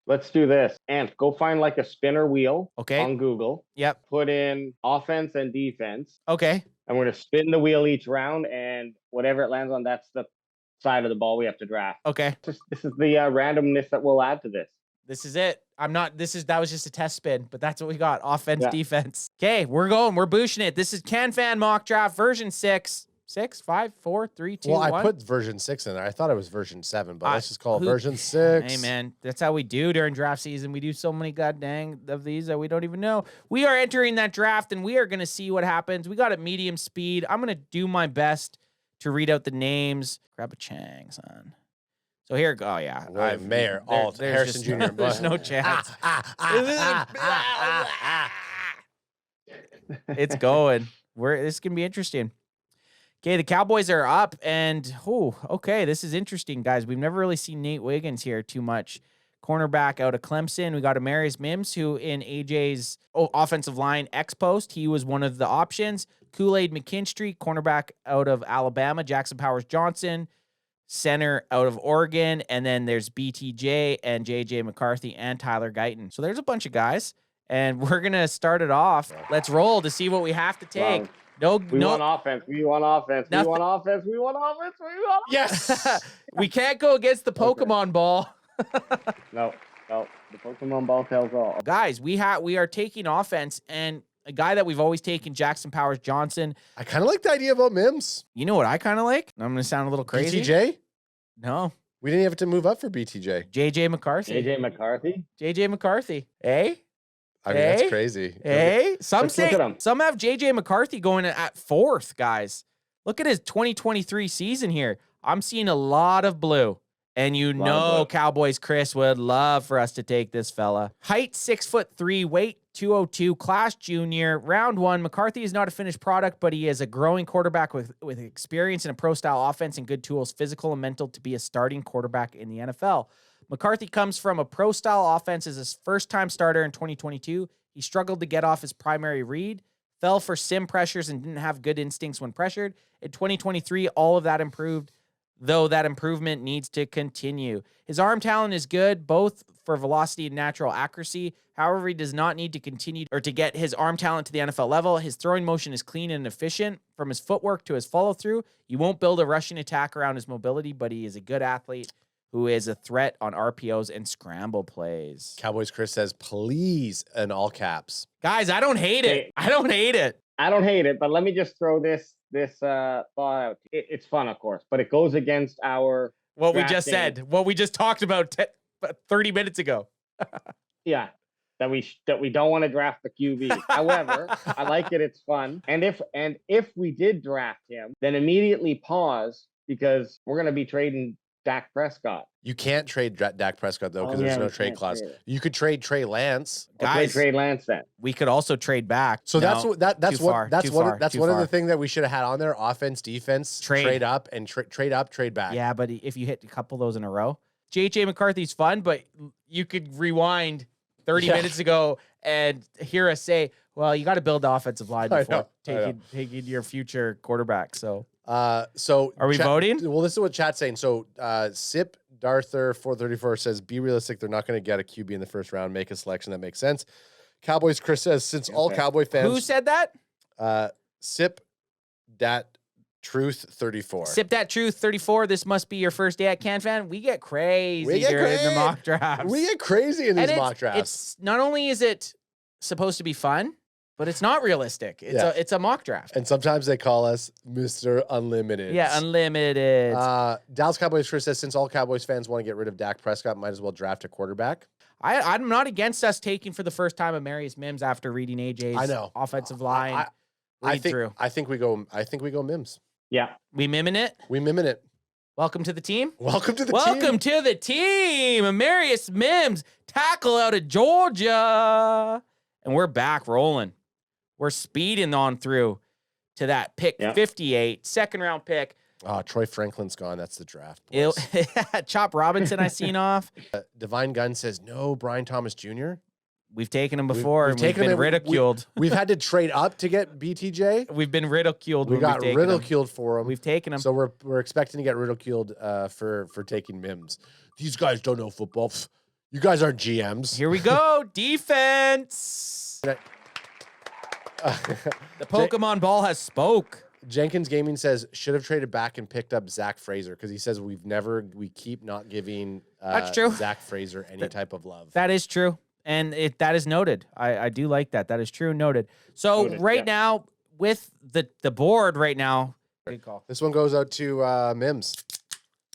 Let's do this. And go find like a spinner wheel Okay. on Google. Yep. Put in offense and defense. Okay. And we're going to spin the wheel each round, and whatever it lands on, that's the side of the ball we have to draft. Okay. This is the randomness that we'll add to this. This is it. That was just a test spin, but that's what we got. Offense, Yeah. defense. Okay, we're going. We're boosting it. This is CanFan mock draft version 6. 6, 5, 4, 3, 2, Well, 1. I put version 6 in there. I thought it was version 7, but let's just call it who- version 6. Hey, man, that's how we do during draft season. We do so many goddamn of these that we don't even know. We are entering that draft, and we are going to see what happens. We got it medium speed. I'm going to do my best to read out the names. Grab a Chang, son. So here, oh, yeah. William Mayer, Alt, there's Harrison just Jr. There's no chance. It's going. This can be interesting. Okay, the Cowboys are up, and okay, this is interesting, guys. We've never really seen Nate Wiggins here too much. Cornerback out of Clemson. We got Amarius Mims, who in AJ's offensive line X-Post, he was one of the options. Kool-Aid McKinstry, cornerback out of Alabama. Jackson Powers Johnson, center out of Oregon. And then there's BTJ and JJ McCarthy and Tyler Guyton. So there's a bunch of guys, and we're going to start it off. Let's roll to see what we have to take. Wow. We want offense. We want offense. Nothing. We want offense. We want offense. We want Yes. We can't go against the Pokemon ball. No. The Pokemon ball tells all. Guys, we are taking offense, and a guy that we've always taken, Jackson Powers Johnson. I kind of like the idea about Mims. You know what I kind of like? I'm going to sound a little crazy. BTJ? No. We didn't have to move up for BTJ. JJ McCarthy. JJ McCarthy? JJ McCarthy. Eh? I mean, that's crazy. Hey, some Let's look at him. some have JJ McCarthy going at 4th, guys. Look at his 2023 season here. I'm seeing a lot of blue. And you know Cowboys Chris would love for us to take this fella. Height 6'3", weight 202, class junior, round 1. McCarthy is not a finished product, but he is a growing quarterback with experience in a pro-style offense and good tools, physical and mental, to be a starting quarterback in the NFL. McCarthy comes from a pro-style offense as his first-time starter in 2022. He struggled to get off his primary read, fell for sim pressures, and didn't have good instincts when pressured. In 2023, all of that improved, though that improvement needs to continue. His arm talent is good, both for velocity and natural accuracy. However, he does not need to continue or to get his arm talent to the NFL level. His throwing motion is clean and efficient. From his footwork to his follow-through, you won't build a rushing attack around his mobility, but he is a good athlete who is a threat on RPOs and scramble plays. Cowboys Chris says, please, in all caps. Guys, I don't hate it. I don't hate it. I don't hate it, but let me just throw this thought out. It's fun, of course, but it goes against our what we just said, what we just talked about 30 minutes ago. Yeah, that we don't want to draft the QB. However, I like it. It's fun. And if we did draft him, then immediately pause, because we're going to be trading Dak Prescott. You can't trade Dak Prescott, though, because there's no trade clause. You could trade Trey Lance. Guys, trade Lance then. We could also trade back. So that's one of the things that we should have had on there: offense, defense, trade up, and trade up, trade back. Yeah, but if you hit a couple of those in a row, JJ McCarthy's fun, but you could rewind 30 minutes ago and hear us say, "Well, you got to build the offensive line before taking your future quarterback." So are we voting? Well, this is what chat's saying. So Sip Darther 434 says, be realistic. They're not going to get a QB in the first round. Make a selection that makes sense. Cowboys Chris says, since all Cowboy fans. Who said that? Sip Dat Truth 34. Sip that Truth 34. This must be your first day at CanFan. We get crazy during the mock drafts. We get crazy in these mock drafts. It's not only is it supposed to be fun, but it's not realistic. It's a mock draft. And sometimes they call us Mr. Unlimited. Yeah, unlimited. Dallas Cowboys Chris says, since all Cowboys fans want to get rid of Dak Prescott, might as well draft a quarterback. I'm not against us taking for the first time Amarius Mims after reading AJ's offensive line. I think we go Mims. Yeah. We mimming it? We mimming it. Welcome to the team. Welcome to the team. Amarius Mims, tackle out of Georgia. And we're back rolling. We're speeding on through to that pick 58, second round pick. Oh, Troy Franklin's gone. That's the draft. Chop Robinson, I seen off. Divine Gun says, no, Brian Thomas Jr. We've taken him before. We've been ridiculed. We've had to trade up to get BTJ. We've been ridiculed. We got ridiculed for him. We've taken him. So we're expecting to get ridiculed for taking Mims. These guys don't know football. You guys aren't GMs. Here we go. Defense. The Pokemon ball has spoke. Jenkins Gaming says should have traded back and picked up Zach Fraser because he says we keep not giving That's true. Zach Fraser any type of love. That is true. And that is noted. I do like that. That is true. Noted. So right now with the board right now. Good call. This one goes out to Mims.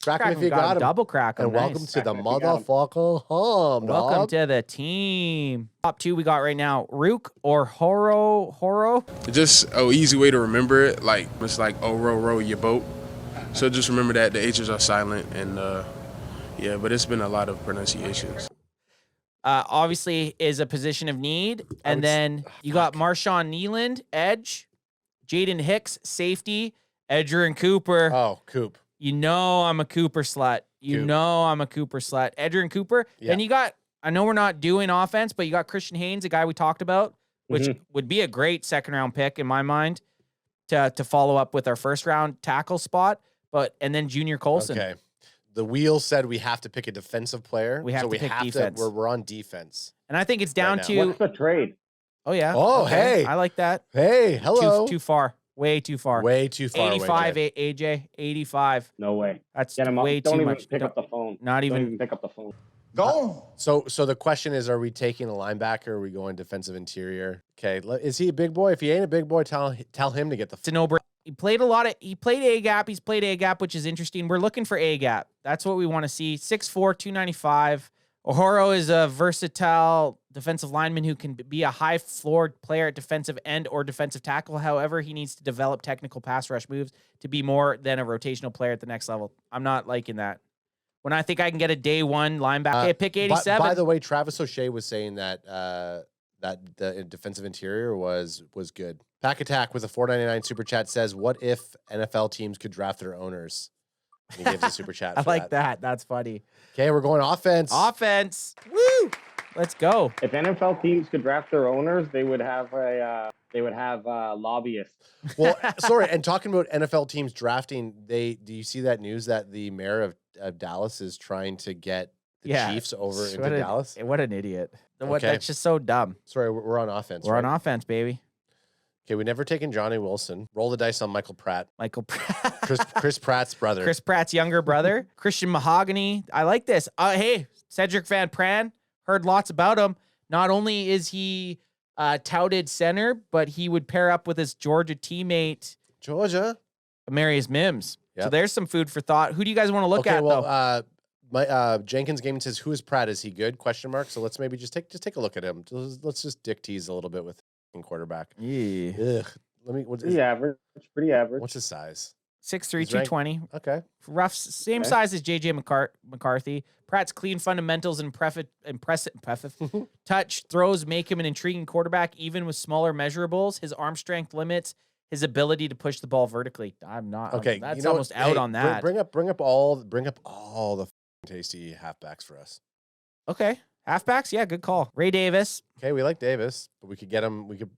Crack him if you got him. Double crack him. And welcome to the motherfucker home, Welcome dog. to the team. Top 2 we got right now. Rook or Horo? Just an easy way to remember it. Like, it's like, oh, row your boat. So just remember that the H's are silent. And, yeah, but it's been a lot of pronunciations. Obviously is a position of need. And then you got Marshawn Nealand, edge. Jaden Hicks, safety. Edger and Cooper. Oh, Coop. You know I'm a Cooper slut. Know I'm a Cooper slut. Edger and Cooper. Yeah. Then you got, I know we're not doing offense, but you got Christian Haynes, a guy we talked about, which would be a great second-round pick in my mind to follow up with our first-round tackle spot. And then Junior Colson. Okay. The wheel said we have to pick a defensive player. We have to pick defense. We're on defense. And I think it's down Right to... What's the trade? Oh, yeah. Oh, hey. I like that. Hey, hello. Too far. Way too far. Way too far. 85, away, AJ. 85. No way. That's Get him up. way Don't too even much. pick up the phone. Not Don't even... even pick up the phone. Go. So the question is, are we taking a linebacker or are we going defensive interior? Okay. Is he a big boy? If he ain't a big boy, tell him to get the... It's a no-brainer. He played A-gap. He's played A-gap, which is interesting. We're looking for A-gap. That's what we want to see. 6'4", 295. Ohoro is a versatile defensive lineman who can be a high-floored player at defensive end or defensive tackle. However, he needs to develop technical pass rush moves to be more than a rotational player at the next level. I'm not liking that. When I think I can get a day one linebacker, pick 87. By the way, Travis O'Shea was saying that that the defensive interior was good. Pack Attack with a $4.99 super chat says, "What if NFL teams could draft their owners?" And he gives a super chat. I for like that. That's funny. Okay, we're going offense. Offense. Woo! Let's go. If NFL teams could draft their owners, they would have lobbyists. Well, sorry, and talking about NFL teams drafting, do you see that news that the mayor of Dallas is trying to get the Chiefs over into Dallas? What an idiot. Okay. That's just so dumb. Sorry, we're on offense. We're right? on offense, baby. Okay, we never taken Johnny Wilson. Roll the dice on Michael Pratt. Michael Pratt. Chris Pratt's brother. Chris Pratt's younger brother. Christian Mahogany. I like this. Hey, Cedric Van Pran. Heard lots about him. Not only is he touted center, but he would pair up with his Georgia teammate, Amarius Mims. Yep. So there's some food for thought. Who do you guys want to look at, though? My Jenkins Gaming says, "Who is Pratt? Is he good?" Question mark. So let's maybe just take a look at him. Let's just dick tease a little bit with quarterback. Yeah. Ugh. Pretty average. Pretty average. What's his size? 6'3", 220. Okay. Rough, same size as JJ McCarthy. Pratt's clean fundamentals and impressive touch throws make him an intriguing quarterback, even with smaller measurables. His arm strength limits his ability to push the ball vertically. I'm not. Okay, That's almost out on that. Bring up all the tasty halfbacks for us. Okay. Halfbacks? Yeah, good call. Ray Davis. Okay, we like Davis, but we could get him. We could.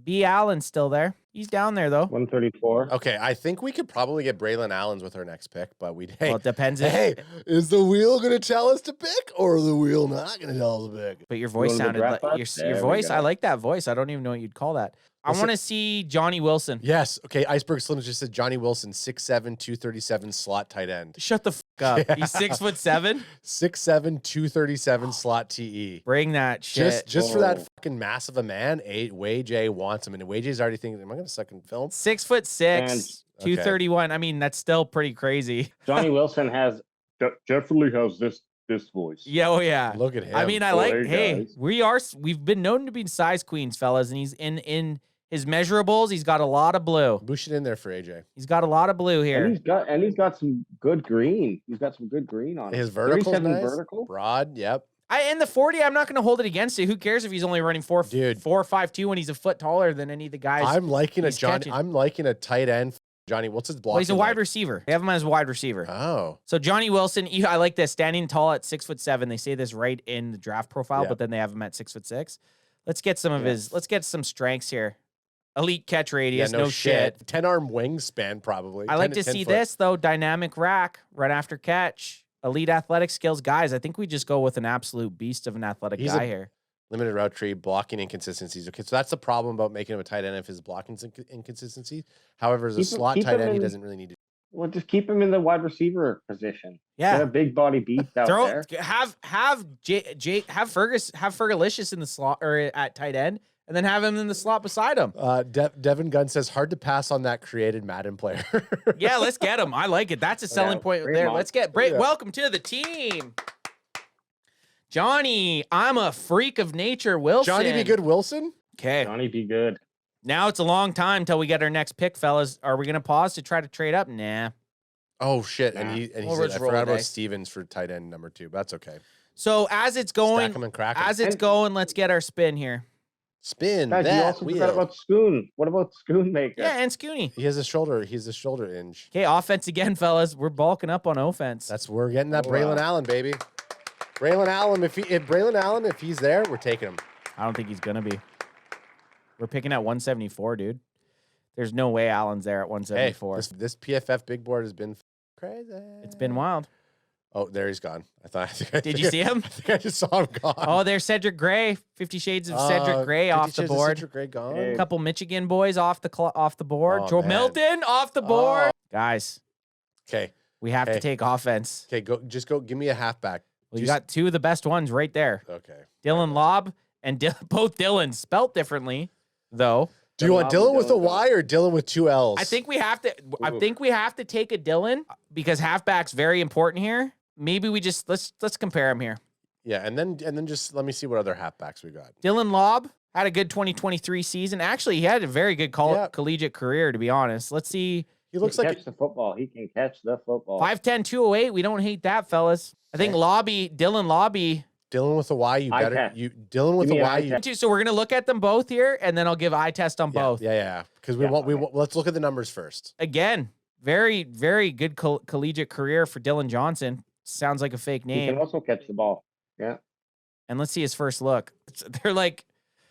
B. Allen's still there. He's down there, though. 134. Okay, I think we could probably get Braylon Allens with our next pick, but we. Hey, Well, it depends. hey, is the wheel going to tell us to pick, or the wheel not going to tell us to pick? But your voice You want sounded to like draft us? your There we voice. go. I like that voice. I don't even know what you'd call that. I Listen- want to see Johnny Wilson. Yes. Okay. Iceberg Slims just said Johnny Wilson, 6'7", 237 slot tight end. Shut the fuck up. He's 6'7". 6'7", 237 slot TE. Bring that shit. Just for that fucking massive a man, Way J wants him, and Way J's already thinking, am I going to suck in film? 6'6", And- 231. I mean, that's still pretty crazy. Johnny Wilson has definitely has this voice. Yeah, oh yeah. Look at him. I mean, I Oh, like. hey, Hey, guys. we've been known to be size queens, fellas, and he's in his measurables. He's got a lot of blue. Boosh it in there for AJ. He's got a lot of blue here. And he's got some good green. He's got some good green on His it. vertical's 37 nice. vertical. Broad, yep. In the 40, I'm not going to hold it against you. Who cares if he's only running 4.52 when he's a foot taller than any of the guys? I'm liking he's catching. I'm liking a tight end. Johnny, what's his block? Well, he's a wide receiver. They have him as a wide receiver. Oh. So Johnny Wilson, I like this, standing tall at 6'7". They say this right in the draft profile, Yeah. but then they have him at 6'6". Let's get some of his. Let's get some strengths here. Elite catch radius, no shit. 10-arm wingspan, probably. I like to see this though. Dynamic rack, run after catch, elite athletic skills. Guys, I think we just go with an absolute beast of an athletic He's guy here. Limited route tree, blocking inconsistencies. Okay, so that's the problem about making him a tight end if his blocking inconsistency. However, as a slot tight end, he doesn't really need to. Well, just keep him in the wide receiver position. Yeah, Get a big body beast out there. Have Fergalicious in the slot or at tight end, and then have him in the slot beside him. Devin Gunn says hard to pass on that created Madden player. Yeah, let's get him. I like it. That's a selling point there. Let's get Bray. Yeah. Welcome to the team. Johnny, I'm a freak of nature, Wilson. Johnny Be Good Wilson? Okay. Johnny Be Good. Now it's a long time till we get our next pick, fellas. Are we going to pause to try to trade up? Nah. Oh, shit. Nah. And he We'll said, just I roll forgot the about dice. Stevens for tight end number 2. But that's okay. So as it's going, Stack 'em and crack 'em. as it's going, let's get our spin here. Spin Guys, you that also wheel. forgot about Schoon. What about Schoonmaker? Yeah, and Scooney. He has a shoulder. He's a shoulder inch. Okay, offense again, fellas. We're bulking up on offense. We're getting that Oh, Braylon wow. Allen, baby. Braylon Allen, if Braylon Allen, if he's there, we're taking him. I don't think he's going to be. We're picking at 174, dude. There's no way Allen's there at 174. Hey, this PFF big board has been crazy. It's been wild. Oh, there he's gone. Did you see him? I think I just saw him gone. Oh, there's Cedric Gray. 50 Shades of Cedric Gray 50 off the Shades of board. Cedric Gray gone. Hey. A couple Michigan boys off the board. Oh, Joe man. Milton off the board. Oh. Okay, We have to Hey. take offense. go. Give me a halfback. Well, you got two of the best ones right there. Okay. Dylan Lobb and both Dylans, spelt differently, though. Do you want Dylan with a Dylan. Y or Dylan with 2 L's? I think we have to. I Ooh. think we have to take a Dylan because halfback's very important here. Maybe we just let's compare them here. Yeah, and then just let me see what other halfbacks we got. Dylan Lobb had a good 2023 season. Actually, he had a very good Yeah. collegiate career, to be honest. Let's see. He looks He can like catch the football. He can catch the football. 5'10", 208. We don't hate that, fellas. I think Dylan Lobby. Dylan with a Y. You Eye better test. Dylan with Give a me an Y. eye You, test. So we're gonna look at them both here, and then I'll give eye test on both. Yeah. Because we Yeah, want okay. let's look at the numbers first. Again, very very good collegiate career for Dylan Johnson. Sounds like a fake He can name. also catch the ball. Yeah. And let's see his first look. They're like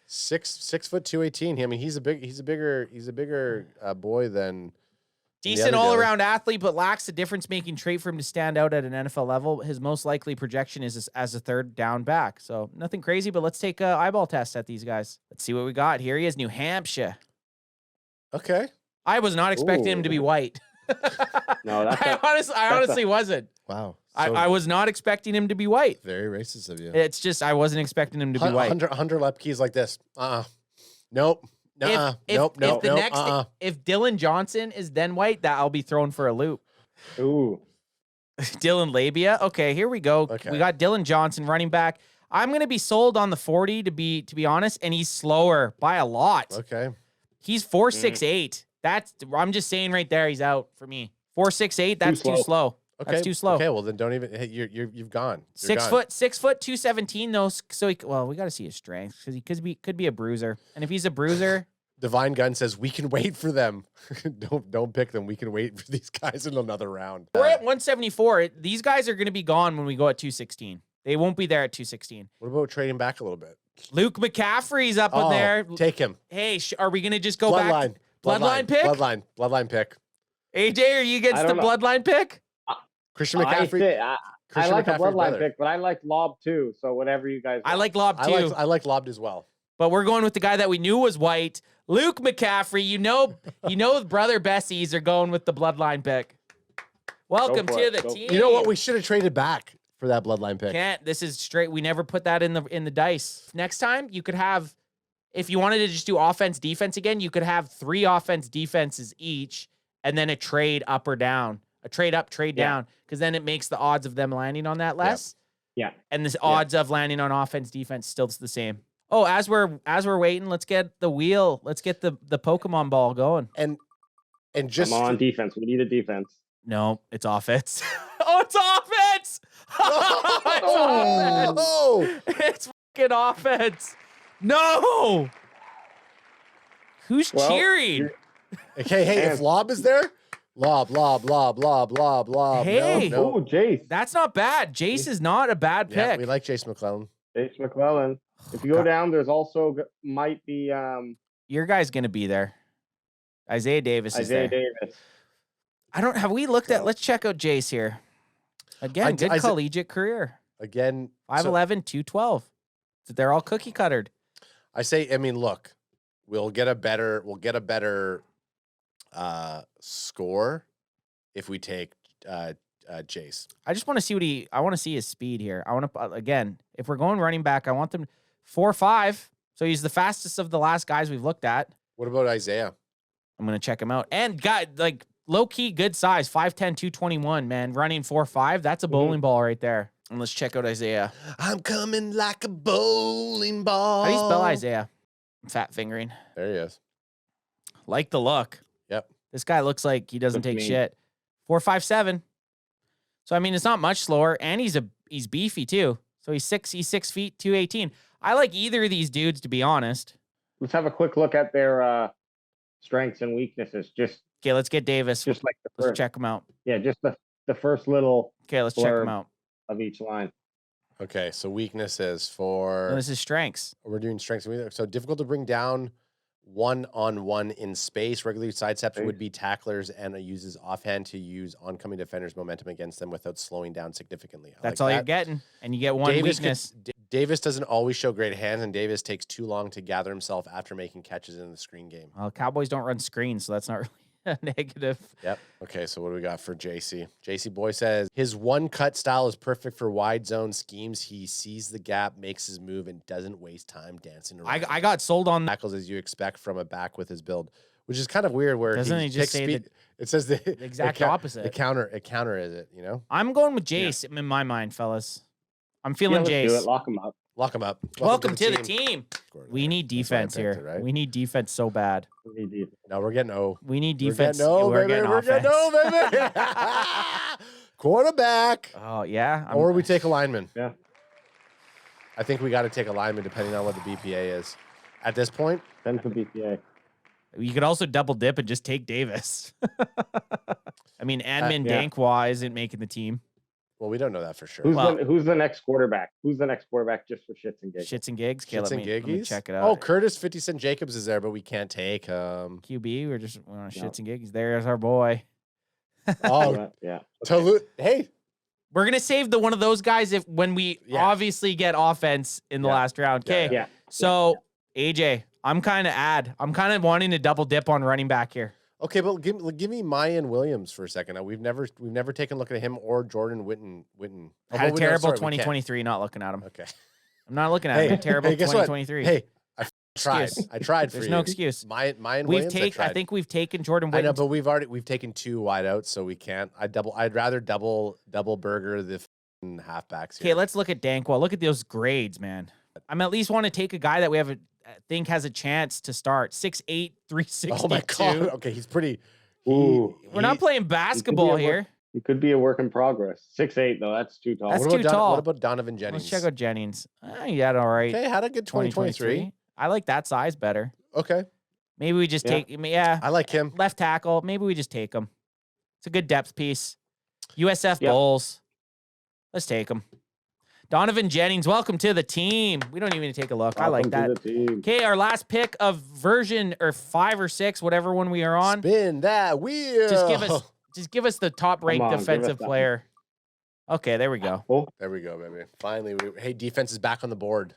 6 foot 218. I mean, he's a bigger boy than decent other all guy. around athlete, but lacks the difference making trait for him to stand out at an NFL level. His most likely projection is as a third down back. So nothing crazy, but let's take a eyeball test at these guys. Let's see what we got. Here he is, New Hampshire. Okay. I was not expecting him to be Ooh. white. No, that's I honestly wasn't. Wow. I was not expecting him to be white. very racist of you. It's just I wasn't expecting him to be white. Hunter Lepke's like this. Nope. Nope. If Dylan Johnson is then white, that I'll be thrown for a loop. Ooh. Dylan Labia. Okay, here we go. Okay. We got Dylan Johnson running back. I'm gonna be sold on the 40 to be honest, and he's slower by a lot. Okay. He's 4.68. I'm just saying right there, he's out for me. 4.68. That's too slow. Okay. That's too slow. Okay. Well, then don't even. Hey, you've gone. You're 6 gone. foot 217 though. So we got to see his strength because he could be a bruiser. And if he's a bruiser, Divine Gun says we can wait for them. don't pick them. We can wait for these guys in another round. we're at 174. These guys are going to be gone when we go at 216. They won't be there at 216. What about trading back a little bit? Luke McCaffrey's up in there. Take him. Hey, are we going to just go back? Bloodline pick? Bloodline pick. AJ, are you against the bloodline pick? Christian McCaffrey. I like a McCaffrey's bloodline brother. pick, but I like Lob too. So whatever you guys. I want. like Lob too. I like Lobbed as well. But we're going with the guy that we knew was white, Luke McCaffrey. You know, brother Bessies are going with the bloodline pick. Welcome Go for to it. the Go. team. You know what? We should have traded back for that bloodline pick. Can't. This is straight. We never put that in the dice. Next time you could have, if you wanted to just do offense defense again, you could have 3 offense defenses each, and then a trade up or down, a trade up, trade down, because then it makes the odds of them landing on that less. Yeah. And the odds of landing on offense defense still the same. Oh, as we're waiting, let's get the wheel. Let's get the Pokemon ball going. And just Come on, defense. We need a defense. No, it's offense. Oh, it's offense. It's offense. Oh! It's fucking offense. No. Who's cheering? Okay, hey, if Lob is there, lob. Hey. no. Oh, Jace. That's not bad. Jace is not a bad pick. Yeah, we like Jason McClellan. Jace McClellan. If you go down, there's also might be Your guy's gonna be there. Isaiah Davis is Isaiah there. Davis. Have we looked at? Let's check out Jace here. Again, good collegiate career. Again, 5'11", 212. They're all cookie cuttered. I say, I mean, look, we'll get a better score if we take Jace. I just want to see I want to see his speed here. I want to, again, if we're going running back, I want them 4.5. So he's the fastest of the last guys we've looked at. What about Isaiah? I'm going to check him out. And got like low key good size, 5'10", 221, man. Running 4.5. That's a bowling ball right there. And let's check out Isaiah. I'm coming like a bowling ball. How do you spell Isaiah? Fat fingering. There he is. Like the look. Yep. This guy looks like he doesn't take shit. 4.57. So I mean, it's not much slower, and he's beefy too. So he's 6 feet, 218. I like either of these dudes, to be honest. Let's have a quick look at their strengths and weaknesses. Okay, let's get Davis. Just like the first. Let's check him out. Yeah, just the first little. Okay, let's check him out. Of each line. Okay, so weaknesses for. No, this is strengths. We're doing strengths. So difficult to bring down one-on-one in space. Regularly sidesteps would be tacklers and uses offhand to use oncoming defenders' momentum against them without slowing down significantly. That's all you're getting, and you get one weakness. Davis doesn't always show great hands, and Davis takes too long to gather himself after making catches in the screen game. Well, Cowboys don't run screens, so that's not really a negative. Yep. Okay, so what do we got for JC? JC Boy says his one-cut style is perfect for wide zone schemes. He sees the gap, makes his move, and doesn't waste time dancing around. I got sold on tackles as you expect from a back with his build, which is kind of weird. Where doesn't he just say it says the exact opposite. It counter is it? You know. I'm going with Jace in my mind, fellas. I'm feeling Jace. Do it. Lock him up. Lock him up. Welcome to the team. We need defense here. Right? We need defense so bad. No, we're getting O. We need defense. We're getting offense. Baby. Quarterback. Oh, yeah. Or we take a lineman. Yeah. I think we got to take a lineman depending on what the BPA is. At this point. 10 for BPA. You could also double dip and just take Davis. I mean, Admin Dankwa isn't making the team. Well, we don't know that for sure. Who's the next quarterback? Who's the next quarterback just for shits and gigs? Shits and gigs? Okay, let me check it out. Oh, Curtis 50 Cent Jacobs is there, but we can't take QB, we're on shits and gigs. There's our boy. Oh, yeah. Okay. Hey. We're going to save one of those guys when we obviously get offense in the last round. Okay. Yeah. So, AJ, I'm kind of wanting to double dip on running back here. Okay, but give me Mayan Williams for a second. Now, we've never taken a look at him or Jordan Witten. Had a terrible 2023. Not looking at him. Okay, I'm not looking at him. Terrible 2023. Hey, I tried. I tried for you. There's no excuse. Mayan Williams. I think we've taken Jordan Witten. I know, but we've taken 2 wideouts, so we can't. I'd rather double burger the halfbacks here. Okay, let's look at Dankwa. Look at those grades, man. I'm at least want to take a guy that we think has a chance to start. 6'8", 362. Oh my god. Okay, he's pretty. We're not playing basketball here. He could be a work in progress. 6'8", though. That's too tall. That's too tall. What about Donovan Jennings? Let's check out Jennings. He had all right. Okay, had a good 2023. I like that size better. Okay. Maybe we just take. Yeah. I like him. Left tackle. Maybe we just take him. It's a good depth piece. USF Bulls. Let's take him. Donovan Jennings, welcome to the team. We don't even need to take a look. I like that. Okay, our last pick of version 5 or 6, whatever one we are on. Spin that wheel. Just give us the top ranked defensive player. Okay, there we go. There we go, baby. Finally, hey, defense is back on the board.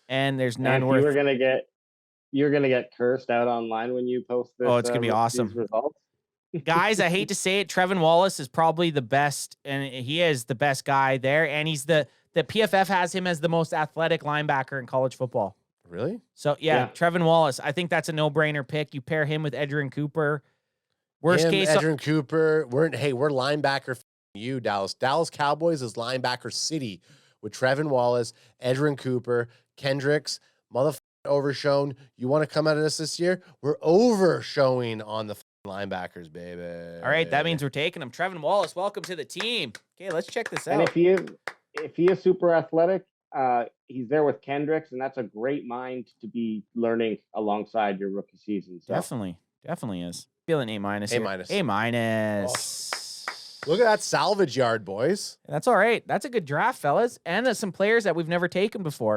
And there's none worth. You're gonna get cursed out online when you post this. Oh, it's gonna be awesome. Results. Guys, I hate to say it, Trevin Wallace is probably the best, and he is the best guy there, and he's the PFF has him as the most athletic linebacker in college football. Really? So, yeah. Trevin Wallace. I think that's a no-brainer pick. You pair him with Edgerrin Cooper. Worst case. Edgerrin Cooper. We're linebacker you, Dallas. Dallas Cowboys is linebacker city with Trevin Wallace, Edgerrin Cooper, Kendricks, motherfucker overshown. You want to come at us this year? We're overshowing on the linebackers, baby. All right, that means we're taking him. Trevin Wallace, welcome to the team. Okay, let's check this out. And if he is super athletic, he's there with Kendricks, and that's a great mind to be learning alongside your rookie season. So. Definitely is. Feeling A-. A-. Look at that salvage yard, boys. That's all right. That's a good draft, fellas, and some players that we've never taken before.